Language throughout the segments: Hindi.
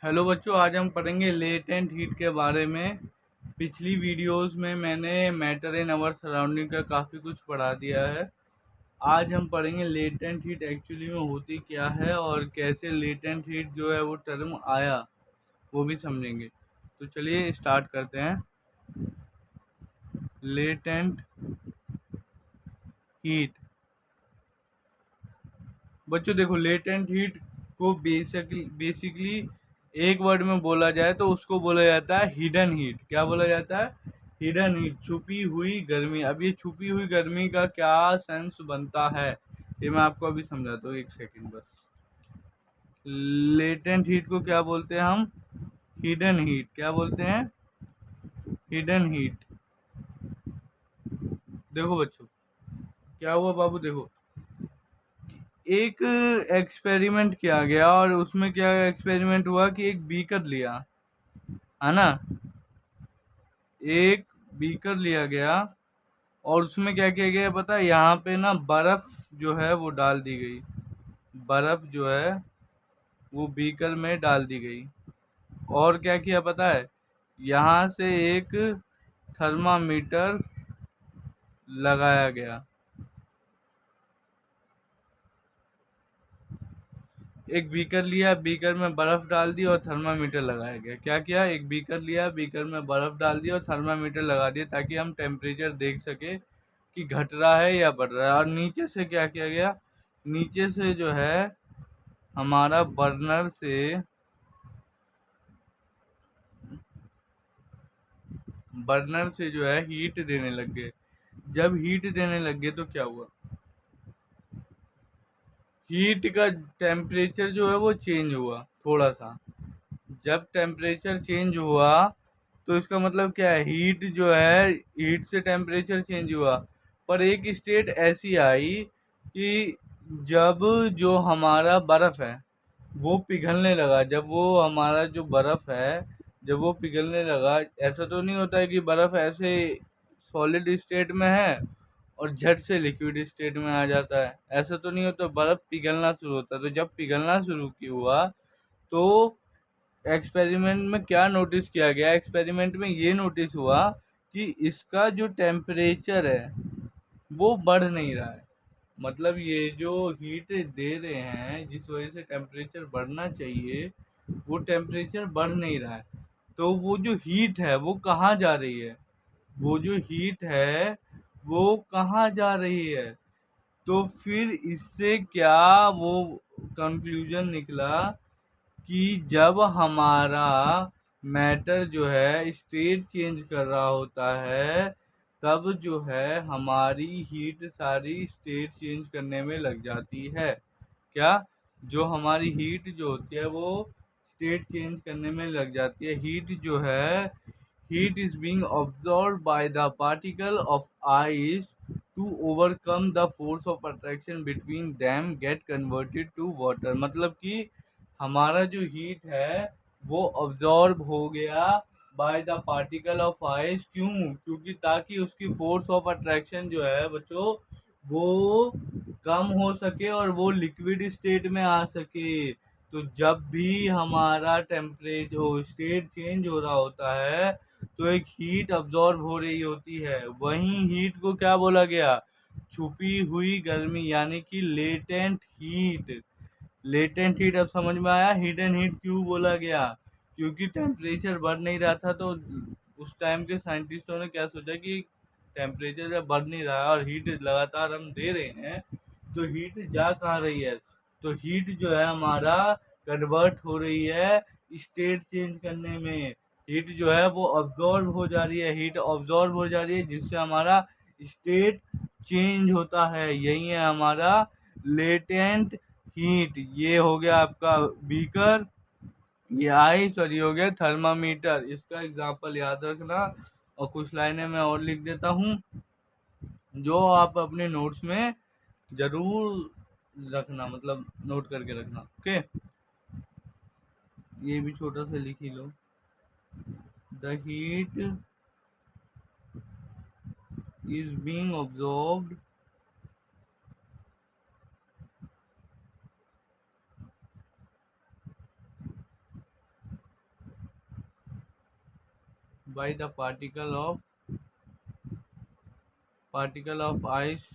हेलो बच्चों, आज हम पढ़ेंगे लेटेंट हीट के बारे में। पिछली वीडियोस में मैंने मैटर इन आवर सराउंडिंग का काफ़ी कुछ पढ़ा दिया है। आज हम पढ़ेंगे लेटेंट हीट एक्चुअली में होती क्या है और कैसे लेटेंट हीट जो है वो टर्म आया, वो भी समझेंगे। तो चलिए स्टार्ट करते हैं। लेटेंट हीट बच्चों देखो, लेटेंट हीट को बेसिकली एक वर्ड में बोला जाए तो उसको बोला जाता है हिडन हीट। क्या बोला जाता है? हिडन हीट, छुपी हुई गर्मी। अब ये छुपी हुई गर्मी का क्या सेंस बनता है, ये मैं आपको अभी समझाता हूँ, एक सेकंड बस। लेटेंट हीट को क्या बोलते हैं हम? Hidden heat. क्या बोलते हैं? Hidden heat. देखो बच्चों, क्या हुआ बाबू, देखो एक एक्सपेरिमेंट किया गया और उसमें क्या एक्सपेरिमेंट हुआ कि एक बीकर लिया, है ना। एक बीकर लिया गया और उसमें क्या किया गया पता है? यहाँ पे ना बर्फ जो है वो डाल दी गई। बर्फ जो है वो बीकर में डाल दी गई। और क्या किया पता है? यहाँ से एक थर्मामीटर लगाया गया। एक बीकर लिया, बीकर में बर्फ डाल दी और थर्मामीटर लगाया गया। क्या किया? एक बीकर लिया, बीकर में बर्फ डाल दी और थर्मामीटर लगा दिया, ताकि हम टेम्परेचर देख सके कि घट रहा है या बढ़ रहा है। और नीचे से क्या किया गया? नीचे से जो है हमारा बर्नर से जो है हीट देने लग गए। जब हीट देने लग गए तो क्या हुआ? हीट का टेम्परेचर जो है वो चेंज हुआ थोड़ा सा। जब टेम्परेचर चेंज हुआ तो इसका मतलब क्या है? हीट जो है, हीट से टेम्परेचर चेंज हुआ। पर एक स्टेट ऐसी आई कि जब जो हमारा बर्फ़ है वो पिघलने लगा। जब वो हमारा जो बर्फ़ है, जब वो पिघलने लगा, ऐसा तो नहीं होता है कि बर्फ़ ऐसे सॉलिड स्टेट में है और झट से लिक्विड स्टेट में आ जाता है। ऐसा तो नहीं होता, बर्फ़ पिघलना शुरू होता है। तो जब पिघलना शुरू हुआ तो एक्सपेरिमेंट में क्या नोटिस किया गया? एक्सपेरिमेंट में ये नोटिस हुआ कि इसका जो टेम्परेचर है वो बढ़ नहीं रहा है। मतलब ये जो हीट दे रहे हैं, जिस वजह से टेम्परेचर बढ़ना चाहिए, वो टेम्परेचर बढ़ नहीं रहा है। तो वो जो हीट है वो कहाँ जा रही है? वो जो हीट है वो कहाँ जा रही है? तो फिर इससे क्या वो कंक्लूजन निकला कि जब हमारा मैटर जो है स्टेट चेंज कर रहा होता है, तब जो है हमारी हीट सारी स्टेट चेंज करने में लग जाती है। क्या? जो हमारी हीट जो होती है वो स्टेट चेंज करने में लग जाती है। हीट जो है, heat is being absorbed by the particle of ice to overcome the force of attraction between them get converted to water। मतलब कि हमारा जो हीट है वो अब्जॉर्ब हो गया by the particle of ice. क्यों? क्योंकि ताकि उसकी फोर्स ऑफ अट्रैक्शन जो है बच्चों वो कम हो सके और वो लिक्विड स्टेट में आ सके। तो जब भी हमारा टेम्परेचर स्टेट चेंज हो रहा होता है तो एक हीट अब्जॉर्ब हो रही होती है। वहीं हीट को क्या बोला गया? छुपी हुई गर्मी, यानी कि लेटेंट हीट। लेटेंट हीट अब समझ में आया हिडन हीट क्यों बोला गया? क्योंकि टेम्परेचर बढ़ नहीं रहा था। तो उस टाइम के साइंटिस्टों ने क्या सोचा कि टेम्परेचर जब बढ़ नहीं रहा है और हीट लगातार हम दे रहे हैं, तो हीट जा कहाँ रही है? तो हीट जो है हमारा कन्वर्ट हो रही है स्टेट चेंज करने में। हीट जो है वो अब्जॉर्ब हो जा रही है, हीट अब्जॉर्ब हो जा रही है, जिससे हमारा स्टेट चेंज होता है। यही है हमारा लेटेंट हीट। ये हो गया आपका बीकर, ये आइस, और ये हो गया थर्मामीटर। इसका एग्जांपल याद रखना। और कुछ लाइनें मैं और लिख देता हूँ जो आप अपने नोट्स में जरूर रखना, मतलब नोट करके रखना। ओके, ये भी छोटा सा लिख ही लो। The heat is being absorbed by the particle of ice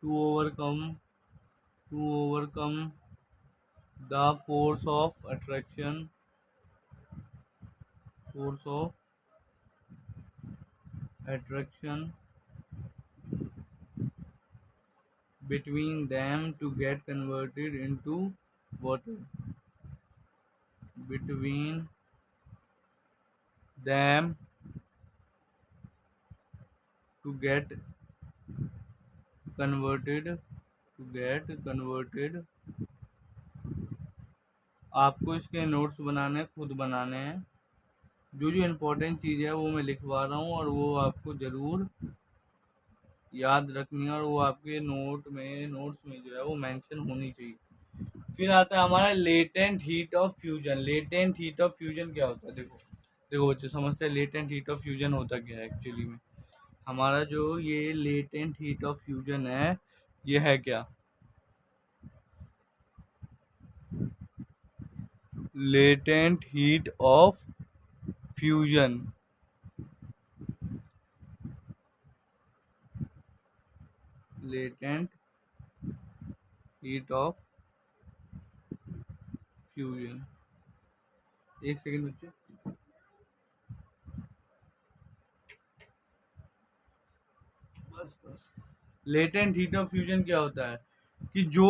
to overcome the force of attraction between them to get converted into water. Between them to converted get converted। आपको इसके नोट्स बनाने हैं, खुद बनाने हैं। जो जो इम्पोर्टेंट चीज़ है वो मैं लिखवा रहा हूँ और वो आपको ज़रूर याद रखनी है और वो आपके नोट्स में जो है वो मेंशन होनी चाहिए। फिर आता है हमारा latent heat of fusion. Latent heat of fusion क्या होता है? देखो देखो बच्चों, समझते हैं लेटेंट हीट ऑफ फ्यूजन होता क्या है एक्चुअली में। हमारा जो ये लेटेंट हीट ऑफ फ्यूजन है, ये है क्या? Latent heat of fusion latent heat of fusion. एक सेकेंड बच्चों। बस लेटेंट हीट ऑफ फ्यूजन क्या होता है कि जो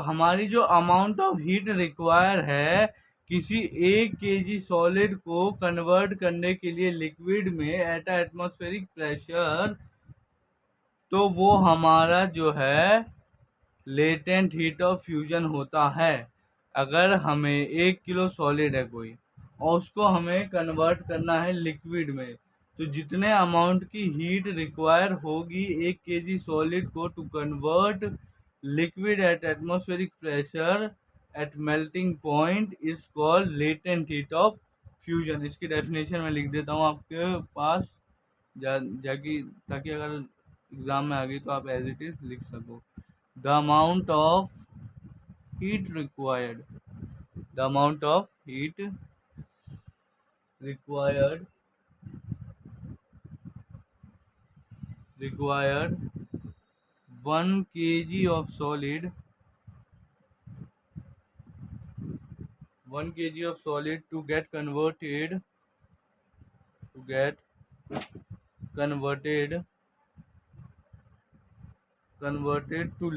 हमारी जो अमाउंट ऑफ हीट रिक्वायर है किसी 1 kg सॉलिड को कन्वर्ट करने के लिए लिक्विड में एट एटमॉस्फेरिक प्रेशर, तो वो हमारा जो है लेटेंट हीट ऑफ फ्यूजन होता है। अगर हमें 1 किलो सॉलिड है कोई और उसको हमें कन्वर्ट करना है लिक्विड में, तो जितने अमाउंट की हीट रिक्वायर होगी 1 kg सॉलिड को to convert liquid at atmospheric pressure at melting point is called latent heat of fusion. इसकी डेफिनेशन मैं लिख देता हूँ आपके पास जाकि ताकि अगर एग्जाम में आ गई तो आप एज इट इज लिख सको। the amount of heat required the amount of heat required 1 kg of solid 1 kg of solid to get converted to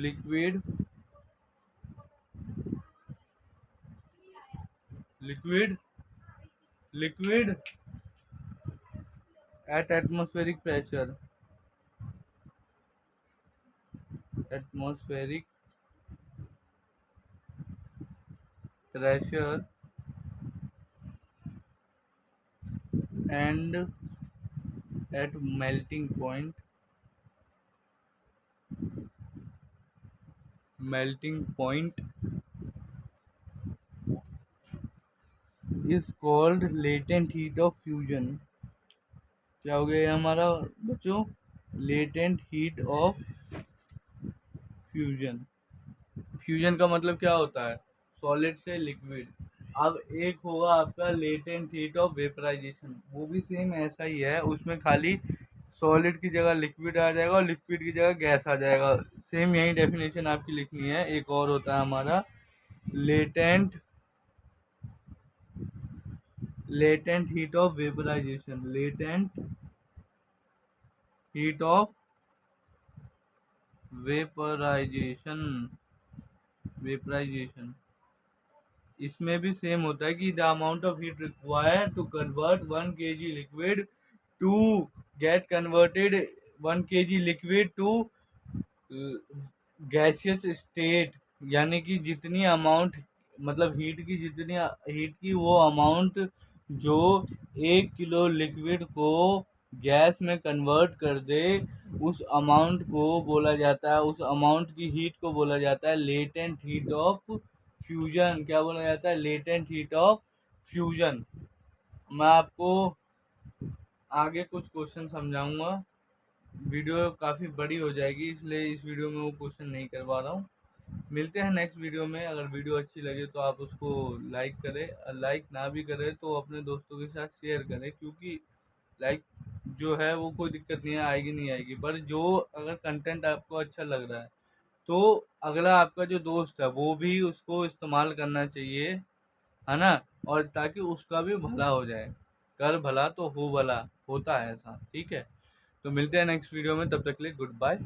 liquid at atmospheric pressure and at melting point is called latent heat of fusion। क्या हो गया ये हमारा बच्चों? Latent heat of fusion. Fusion का मतलब क्या होता है? सॉलिड से लिक्विड। अब एक होगा आपका लेटेंट हीट ऑफ वेपराइजेशन, वो भी सेम ऐसा ही है, उसमें खाली सॉलिड की जगह लिक्विड आ जाएगा और लिक्विड की जगह गैस आ जाएगा। सेम यही डेफिनेशन आपकी लिखनी है। एक और होता है हमारा latent heat of vaporization. Latent heat of vaporization इसमें भी सेम होता है कि the amount of heat required to convert 1 kg liquid to get converted 1 kg liquid to gaseous state, यानी कि जितनी अमाउंट मतलब हीट की वो अमाउंट जो 1 किलो लिक्विड को गैस में कन्वर्ट कर दे, उस अमाउंट को बोला जाता है, उस अमाउंट की हीट को बोला जाता है लेटेंट हीट ऑफ फ्यूजन। क्या बोला जाता है? Latent heat of fusion. मैं आपको आगे कुछ क्वेश्चन समझाऊंगा। वीडियो काफ़ी बड़ी हो जाएगी इसलिए इस वीडियो में वो क्वेश्चन नहीं करवा रहा हूँ। मिलते हैं नेक्स्ट वीडियो में। अगर वीडियो अच्छी लगे तो आप उसको लाइक करें, लाइक ना भी करें तो अपने दोस्तों के साथ शेयर करें, क्योंकि लाइक जो है वो कोई दिक्कत नहीं है, आएगी नहीं आएगी, पर जो अगर कंटेंट आपको अच्छा लग रहा है तो अगला आपका जो दोस्त है वो भी उसको इस्तेमाल करना चाहिए, है ना। और ताकि उसका भी भला हो जाए, कर भला तो हो भला, होता है ऐसा, ठीक है। तो मिलते हैं नेक्स्ट वीडियो में, तब तक के लिए गुड बाय।